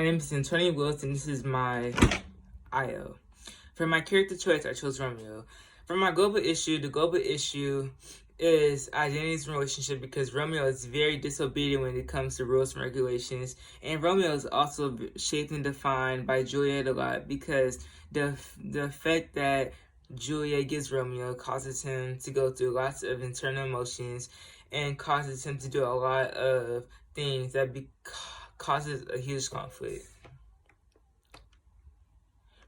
My name is Antonio Willis, and this is my IO. For my character choice, I chose Romeo. For my global issue, the global issue is identities and relationship, because Romeo is very disobedient when it comes to rules and regulations, and Romeo is also shaped and defined by Juliet a lot, because the effect that Juliet gives Romeo causes him to go through lots of internal emotions and causes him to do a lot of things that causes a huge conflict.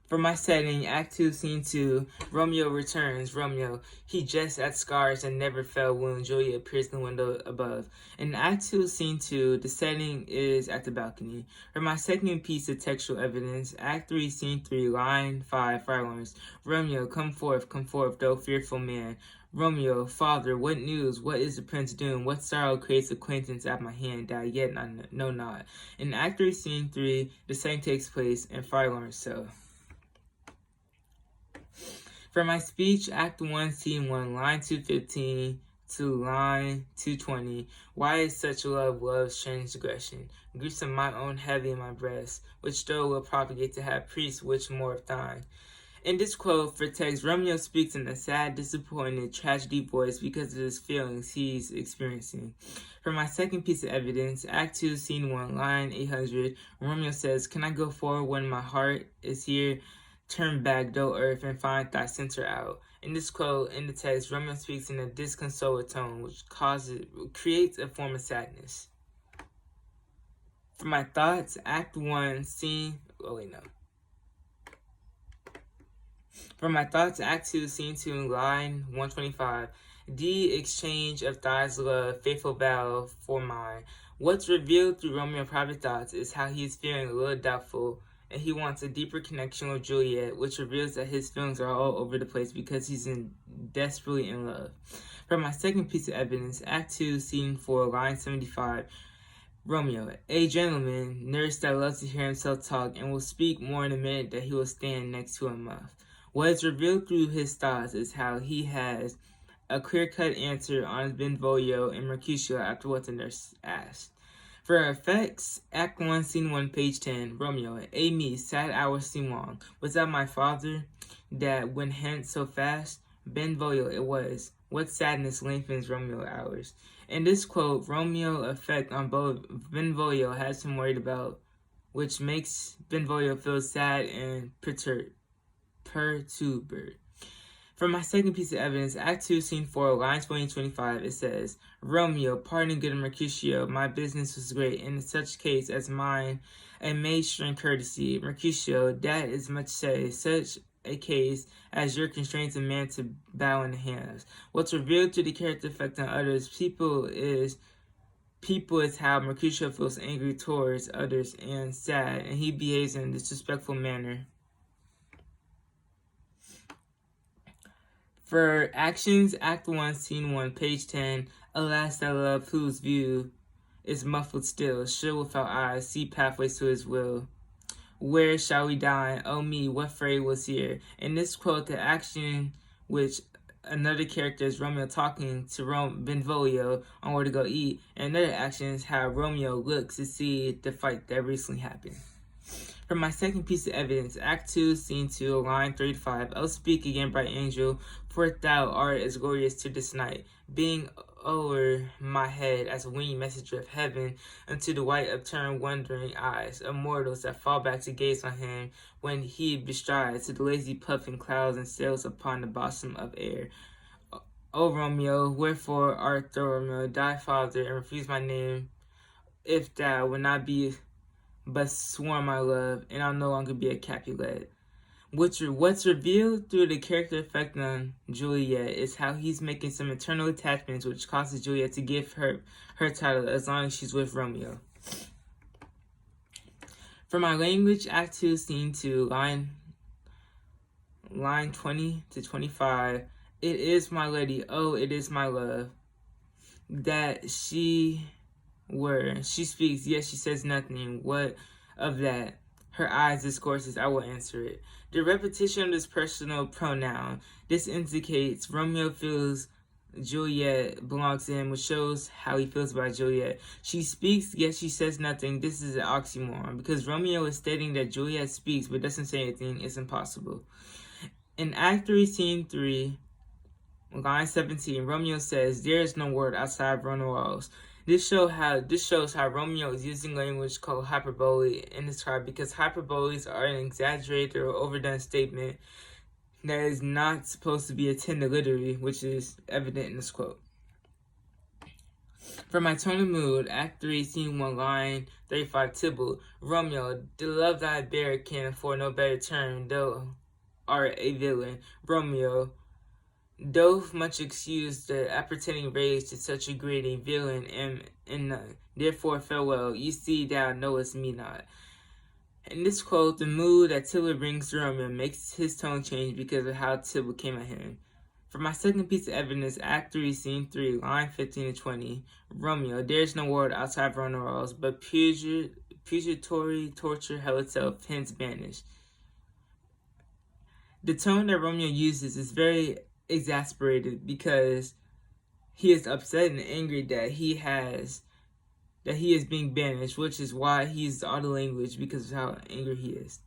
For my setting, Act 2, Scene 2, Romeo returns. Romeo, he jests at scars and never felt when Juliet appears in the window above. In Act 2, Scene 2, the setting is at the balcony. For my second piece of textual evidence, Act 3, Scene 3, Line 5, Fire alarms. Romeo, come forth, thou fearful man. Romeo, father, what news? What is the prince doing? What sorrow creates acquaintance at my hand that I yet know not? In Act 3, Scene 3, the same takes place in Fire alarms cell. For my speech, Act 1, Scene 1, line 215 to line 220, why is such love's transgression? Griefs of my own heavy in my breast, which though will propagate to have priests which more of thine. In this quote for text, Romeo speaks in a sad, disappointed, tragedy voice because of his feelings he's experiencing. For my second piece of evidence, Act 2, Scene 1, line 800, Romeo says, can I go forward when my heart is here? Turn back, though earth, and find thy center out. In this quote, in the text, Romeo speaks in a disconsolate tone, which creates a form of sadness. For my thoughts, Act 1, Scene... Oh, wait, no. For my thoughts, Act 2, Scene 2, line 125. The exchange of thighs love, faithful vow for mine. What's revealed through Romeo's private thoughts is how he's feeling a little doubtful, and he wants a deeper connection with Juliet, which reveals that his feelings are all over the place because he's desperately in love. For my second piece of evidence, Act 2, Scene 4, line 75, Romeo, a gentleman, nurse that loves to hear himself talk and will speak more in a minute that he will stand next to a mouth. What is revealed through his thoughts is how he has a clear-cut answer on Benvolio and Mercutio after what the nurse asked. For effects, Act 1, Scene 1, page 10, Romeo, a me, sad hours seem long. Was that my father that went hence so fast? Benvolio it was. What sadness lengthens Romeo hours? In this quote, Romeo effect on both Benvolio has him worried about, which makes Benvolio feel sad and perturbed. For my second piece of evidence, Act 2, Scene 4, line 20-25, it says, Romeo, pardon good Mercutio, my business was great, in such case as mine, a maid-string courtesy. Mercutio, that is much say, such a case as your constrains a man to bow in the hands. What's revealed through the character effect on others, people is how Mercutio feels angry towards others and sad, and he behaves in a disrespectful manner. For actions, Act 1, Scene 1, page 10, alas, that love whose view is muffled still, should without eyes see pathways to his will. Where shall we dine? Oh me, what fray was here? In this quote, the action which another character is Romeo talking to Benvolio on where to go eat, and another action is how Romeo looks to see the fight that recently happened. For my second piece of evidence, Act 2, Scene 2, line 35, I'll speak again, bright angel, for thou art as glorious to this night, being o'er my head as a winged messenger of heaven unto the white upturned wondering eyes of mortals that fall back to gaze on him when he bestrides to the lazy puffing clouds and sails upon the bosom of air. O Romeo, wherefore art thou, Romeo, thy father, and refuse my name, if thou would not be but sworn my love, and I'll no longer be a Capulet. What's revealed through the character effect on Juliet is how he's making some internal attachments which causes Juliet to give her title as long as she's with Romeo. For my language, Act 2, Scene 2, line 20-25, it is my lady, oh, it is my love, that she speaks, yet she says nothing. What of that? Her eyes discourses, I will answer it. The repetition of this personal pronoun, this indicates Romeo feels Juliet belongs to him, which shows how he feels about Juliet. She speaks, yet she says nothing. This is an oxymoron, because Romeo is stating that Juliet speaks but doesn't say anything. It's impossible. In Act 3, Scene 3, line 17, Romeo says, "There is no word outside Verona walls." This shows how Romeo is using language called hyperbole in his card, because hyperboles are an exaggerated or overdone statement that is not supposed to be attended literally, which is evident in this quote. For my tone of mood, Act 3, Scene 1, line 35, Tybalt, Romeo, the love that I bear can afford no better term, though art a villain. Romeo, though much excused the appertaining rage to such a great a villain and none. Therefore farewell, you see thou knowest me not. In this quote, the mood that Tybalt brings to Romeo makes his tone change because of how Tybalt came at him. For my second piece of evidence, Act 3, Scene 3, line 15 to 20, Romeo, there is no word outside Verona walls, but purgatory, torture, hell itself, hence banished. The tone that Romeo uses is very exasperated because he is upset and angry that he is being banished, which is why he uses all the language, because of how angry he is.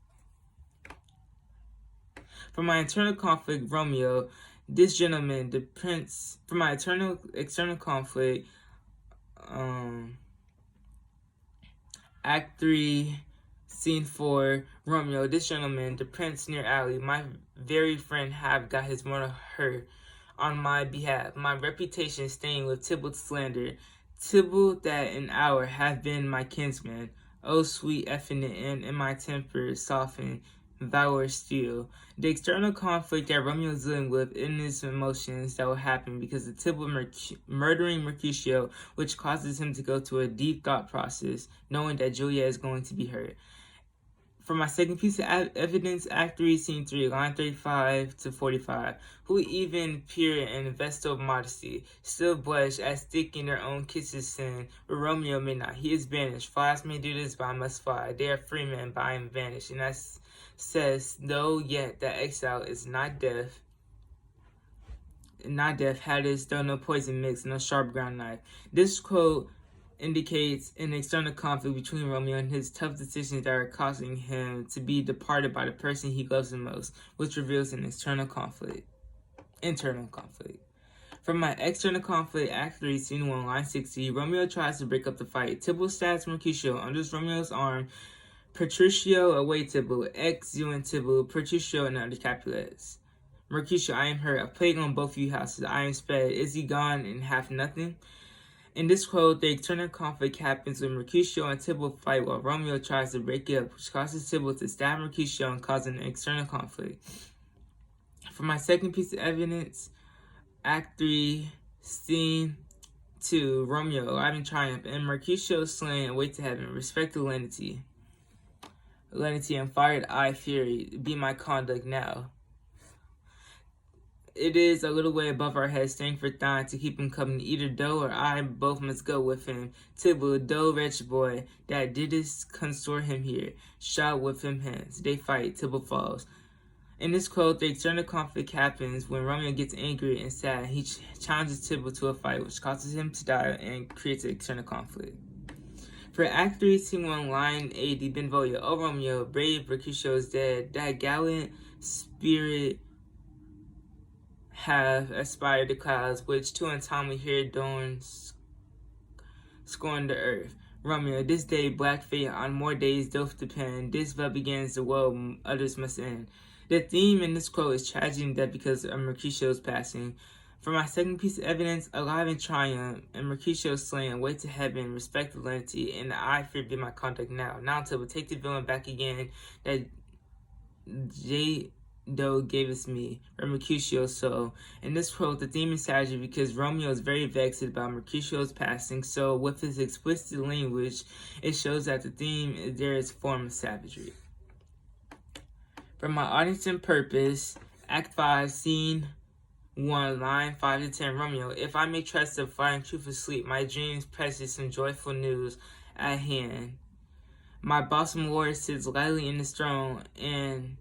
For my internal conflict, Romeo, this gentleman, the prince. For my external conflict, Act 3, Scene 4, Romeo, this gentleman, the prince near alley, my very friend, have got his mortal hurt on my behalf. My reputation stained with Tybalt's slander. Tybalt that an hour have been my kinsman. O sweet effeminate and in my temper softened, valor steel. The external conflict that Romeo is dealing with in his emotions that will happen because of Tybalt murdering Mercutio, which causes him to go to a deep thought process, knowing that Juliet is going to be hurt. For my second piece of evidence, Act 3, Scene 3, line 35 to 45, who even peer in vestal of modesty, still blush at sticking their own kisses sin, but Romeo may not. He is banished. Flies may do this, but I must fly. They are free men, but I am vanished. And that says, though yet that exile is not death, had it, though no poison mixed, no sharp ground knife. This quote indicates an external conflict between Romeo and his tough decisions that are causing him to be departed by the person he loves the most, which reveals an internal conflict. From my external conflict, Act 3, Scene 1, line 60, Romeo tries to break up the fight. Tybalt stabs Mercutio under Romeo's arm. Petruchio away Tybalt, exeunt Tybalt, Petruchio and under Capulets. Mercutio, I am hurt, a plague on both you houses, I am sped, is he gone and hath nothing? In this quote, the external conflict happens when Mercutio and Tybalt fight while Romeo tries to break it up, which causes Tybalt to stab Mercutio and causing an external conflict. For my second piece of evidence, Act 3, Scene 2, Romeo, arrive in triumph, and Mercutio slain away to heaven, respect to lenity. Lenity and fired eye fury, be my conduct now. It is a little way above our heads, staying for time to keep him company. Either Doe or I both must go with him. Tybalt, Doe, wretched boy, that didst consort him here, shall with him hence. They fight, Tybalt falls. In this quote, the external conflict happens when Romeo gets angry and sad. He challenges Tybalt to a fight, which causes him to die and creates an external conflict. For Act 3, Scene 1, line 80, Benvolio, O Romeo, brave Mercutio is dead. That gallant spirit have aspired the clouds, which too untimely here adorns scorn the earth. Romeo, this day black fate on more days doth depend. This but begins the world, others must end. The theme in this quote is tragedy and death because of Mercutio's passing. For my second piece of evidence, alive in triumph, and Mercutio slain, away to heaven, respect the lenity, and I fear be my conduct now. Now until we take the villain back again, that Doe gave us me, or Mercutio's soul. In this quote, the theme is tragedy because Romeo is very vexed about Mercutio's passing, so with his explicit language, it shows that the theme there is a form of savagery. For my audience and purpose, Act 5, Scene 1, line 5 to 10, Romeo, if I may trust the flying truth of sleep, my dreams presage some joyful news at hand. My bosom lord sits lightly in his throne, and